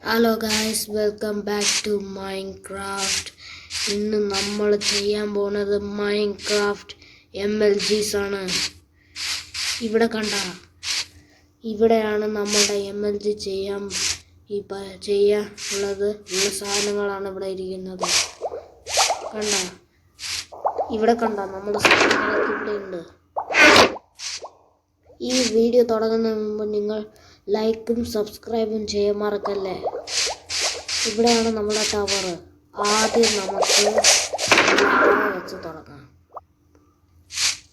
Hello guys, welcome back to Minecraft. ഇന്ന് നമ്മൾ ചെയ്യാൻ പോകുന്നത് മൈൻക്രാഫ്റ്റ് MLGs ആണ്. ഇവിടെ കണ്ട, ഇവിടെയാണ് നമ്മളുടെ MLG ചെയ്യാനുള്ളത്. ഉള്ള സാധനങ്ങളാണ് ഇവിടെ ഇരിക്കുന്നത്. ഇവിടെ കണ്ട നമ്മുടെ സാധനങ്ങളൊക്കെ ഇവിടെ ഉണ്ട്. ഈ വീഡിയോ തുടങ്ങുന്നതിന് മുമ്പ് നിങ്ങൾ ലൈക്കും സബ്സ്ക്രൈബും ചെയ്യാൻ മറക്കല്ലേ. ഇവിടെയാണ് നമ്മുടെ ടവർ. ആദ്യം നമുക്ക് വെച്ച് തുടങ്ങാം.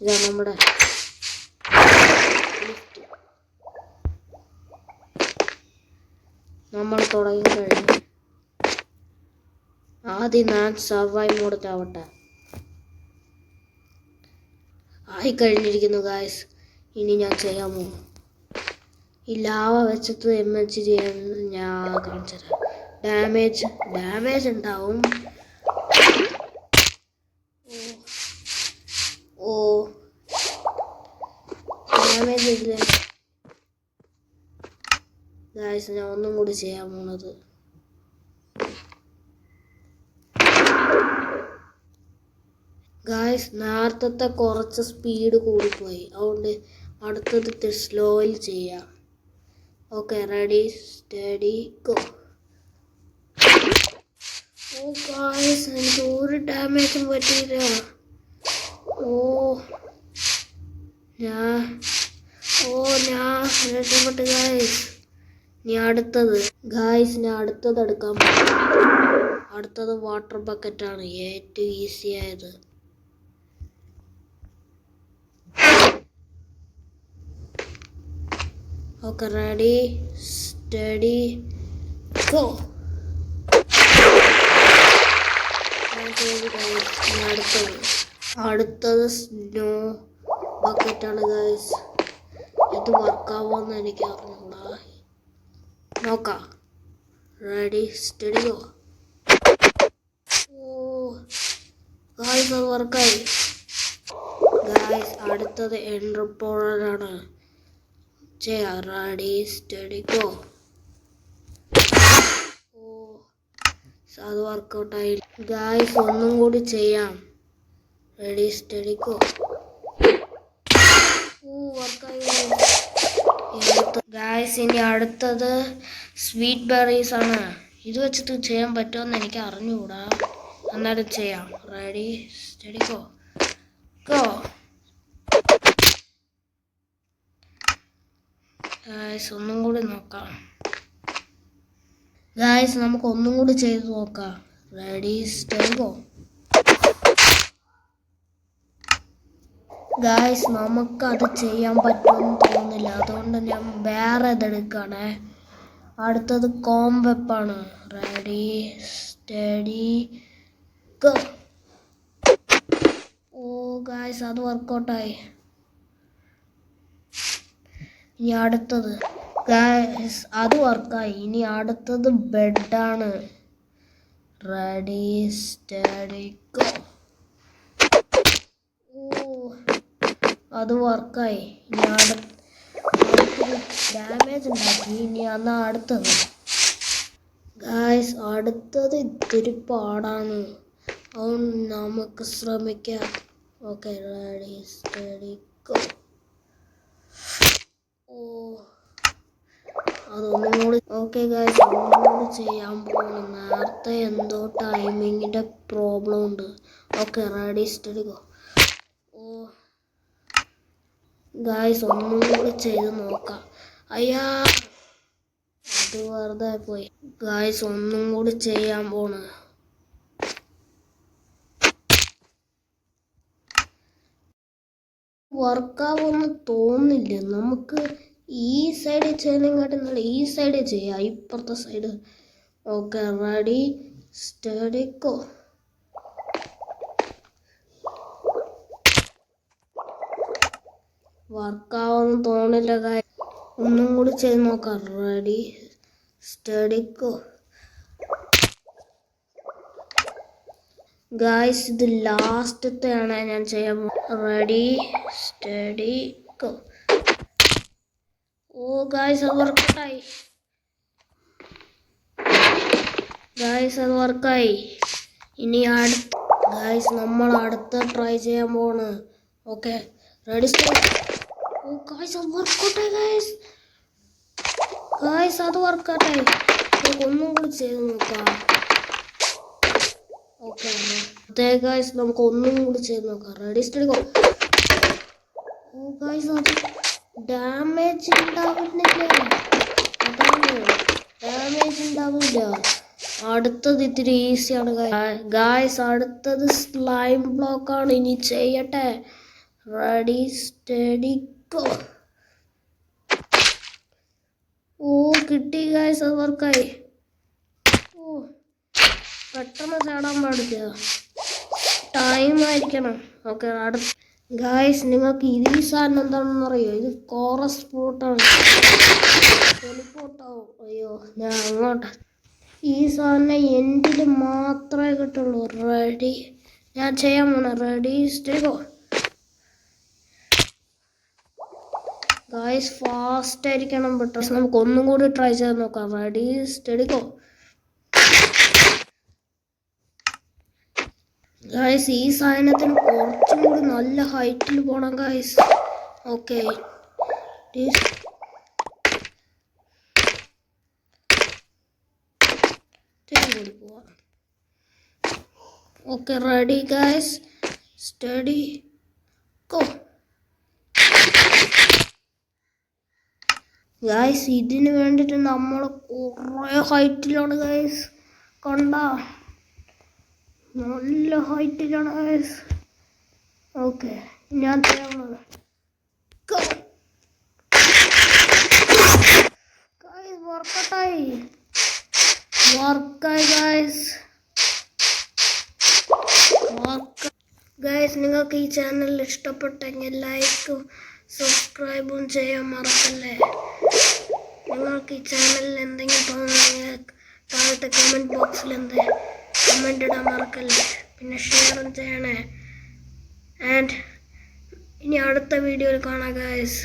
ഇതാ നമ്മുടെ നമ്മൾ തുടങ്ങിക്കഴിഞ്ഞു. ആദ്യം ഞാൻ സർവൈവ് മോഡിലാവട്ടെ. ആയിക്കഴിഞ്ഞിരിക്കുന്നു ഗായ്സ്. ഇനി ഞാൻ ചെയ്യാൻ പോകും. ഈ ലാവ വെച്ചിട്ട് MLG ചെയ്യാൻ ഞാൻ കാണിച്ചു തരാം. ഡാമേജ് ഉണ്ടാവും. ഡാമേജ് ഇല്ല ഗായ്സ്. ഞാൻ ഒന്നും കൂടി ചെയ്യാൻ പോണത്. ഗായ്സ്, നേരത്തെ കുറച്ച് സ്പീഡ് കൂടിപ്പോയി. അതുകൊണ്ട് അടുത്തത് സ്ലോയിൽ ചെയ്യാം. Okay, ready steady go. Guys, എനിക്ക് ഒരു ഡാമേജും പറ്റിയില്ല. ഞാൻ രക്ഷപ്പെട്ടു ഗായ്സ്. ഞാൻ അടുത്തത് എടുക്കാൻ പറ്റും. അടുത്തത് വാട്ടർ ബക്കറ്റാണ്, ഏറ്റവും ഈസി ആയത്. Okay, ready steady go. അടുത്തത് സ്നോ ബക്കറ്റാണ് ഗൈസ്. ഇത് വർക്കാവുമെന്ന് എനിക്ക് അറിഞ്ഞൂടാ. നോക്കാം. Ready steady go. ഗൈസ്, അത് വർക്കായി ഗൈസ്. അടുത്തത് എൻഡർ പോളാണ്. Ready steady go. അത് വർക്കൗട്ടായി ഗായ്സ്. ഒന്നും കൂടി ചെയ്യാം. Ready steady go. വർക്കായി ഗായ്സ്. ഇനി അടുത്തത് സ്വീറ്റ് ബെറീസ് ആണ്. ഇത് വെച്ചിട്ട് ചെയ്യാൻ പറ്റുമെന്ന് എനിക്ക് അറിഞ്ഞുകൂടാ. എന്നാലും ചെയ്യാം. Ready steady go go. Guys, ഒന്നും കൂടി നോക്കാം. ഗായ്സ്, നമുക്ക് ഒന്നും കൂടി ചെയ്ത് നോക്കാം. Ready steady go. ഗായ്സ്, നമുക്കത് ചെയ്യാൻ പറ്റുമെന്ന് തോന്നുന്നില്ല. അതുകൊണ്ട് ഞാൻ വേറെ ഇതെടുക്കുകയാണേ. അടുത്തത് കോംബെപ്പാണ്. Ready steady go. ഗായ്സ്, അത് വർക്കൗട്ടായി. ഇനി അടുത്തത് ഗായ്സ്, അത് വർക്കായി. ഇനി അടുത്തത് ബെഡാണ്. Ready steady go. അത് വർക്കായി. ഇനി അടുത്തത് ഡാമേജ് ഉണ്ടാക്കി. ഇനി അടുത്തത് ഗായ്സ്, അടുത്തത് ഇത്തിരി പാടാണ്. അതുകൊണ്ട് നമുക്ക് ശ്രമിക്കാം. Okay, ready steady go. അതൊന്നും കൂടി. ഓക്കെ ഗായ്സ്, ഒന്നും കൂടി ചെയ്യാൻ പോകണം. നേരത്തെ എന്തോ ടൈമിങ്ങിൻ്റെ പ്രോബ്ലം ഉണ്ട്. Okay, ready steady go. Guys, ഒന്നും കൂടി ചെയ്ത് നോക്കാം. അയ്യാ, അത് വെറുതെ പോയി. ഗായ്സ്, ഒന്നും കൂടി ചെയ്യാൻ പോണ്. വർക്കാവുമെന്ന് തോന്നില്ല. നമുക്ക് ഈ സൈഡിൽ ചെയ്യുന്നതിനെക്കാട്ടും നല്ല ഈ സൈഡിൽ ചെയ്യാം, ഇപ്പുറത്തെ side. Okay, ready steady go. വർക്കാവുമെന്ന് തോന്നില്ല ഗായ്സ്. ഒന്നും കൂടി ചെയ്ത് നോക്കാം. Ready steady go. ഗായ്സ്, ഇത് ലാസ്റ്റത്തെയാണ് ഞാൻ ചെയ്യാൻ പോകുന്നത്. Ready steady go. Oh guys, overtime. Guys അത് വർക്കായി. ഇനി ഗായ്സ് നമ്മൾ അടുത്ത ട്രൈ ചെയ്യാൻ പോണ്. Okay ready start. Oh guys അത് വർക്കൗട്ടായി. ഗായ്സ് അത് വർക്കൗട്ടായി. നമുക്ക് ഒന്നും കൂടി ചെയ്ത് നോക്കാം. ഓക്കെ അതെ ഗായ്സ് നമുക്ക് ഒന്നും കൂടി ചെയ്ത് നോക്കാം. Ready start. ഓ ഗായ്സ് അത് ഡാമേജ് ഉണ്ടാവുന്നില്ല. അടുത്തത് ഇത്തിരി ഈസിയാണ് ഗായ്സ്. അടുത്തത് സ്ലൈം ബ്ലോക്ക് ആണ്. ഇനി ചെയ്യട്ടെ. Ready steady go. ഓ കിട്ടി ഗായ്സ് അത് വർക്കായി. ഓ പെട്ടെന്ന് ചാടാൻ പാടില്ല, ടൈം ആയിരിക്കണം. ഓക്കെ അടുത്ത ഗായ്സ് നിങ്ങൾക്ക് ഇത് ഈ സാധനം എന്താണെന്ന് അറിയോ? ഇത് കോറസ് ഫ്രൂട്ടാണ്. ടെലിപ്പോർട്ടാവും. അയ്യോ ഞാൻ അങ്ങോട്ട്. ഈ സാധനം എൻഡിൽ മാത്രമേ കിട്ടുള്ളൂ. റെഡി ഞാൻ ചെയ്യാൻ പോണ. റെഡി സ്റ്റേഗോ. ഗായ്സ് ഫാസ്റ്റ് ആയിരിക്കണം. പെട്ടെന്ന് നമുക്ക് ഒന്നും കൂടി ട്രൈ ചെയ്ത് നോക്കാം. റെഡി സ്റ്റഡിഗോ. ഗായ്സ് ഈ സാധനത്തിന് കുറച്ചും കൂടി നല്ല ഹൈറ്റിൽ പോണം guys. Okay okay ready guys study go. Guys ഇതിന് വേണ്ടിയിട്ട് നമ്മൾ കുറേ ഹൈറ്റിലാണ് ഗായ്സ്. കണ്ട നല്ല ഹൈറ്റിലാണ് ഗായ്സ്. ഓക്കെ ഞാൻ ചെയ്യാനുള്ളത് ഗായ്സ് വർക്കൗട്ടായി ഗായ്സ്. ഗായ്സ് നിങ്ങൾക്ക് ഈ ചാനൽ ഇഷ്ടപ്പെട്ടെങ്കിൽ ലൈക്കും സബ്സ്ക്രൈബും ചെയ്യാൻ മറക്കല്ലേ. നിങ്ങൾക്ക് ഈ ചാനലിൽ എന്തെങ്കിലും തോന്നുന്നെങ്കിൽ താഴത്തെ കമൻറ്റ് ബോക്സിൽ കമൻറ്റ് ഇടാൻ മറക്കല്ലേ. പിന്നെ ഷെയറും ചെയ്യണേ. ആൻഡ് ഇനി അടുത്ത വീഡിയോയിൽ കാണാം ഗായ്സ്.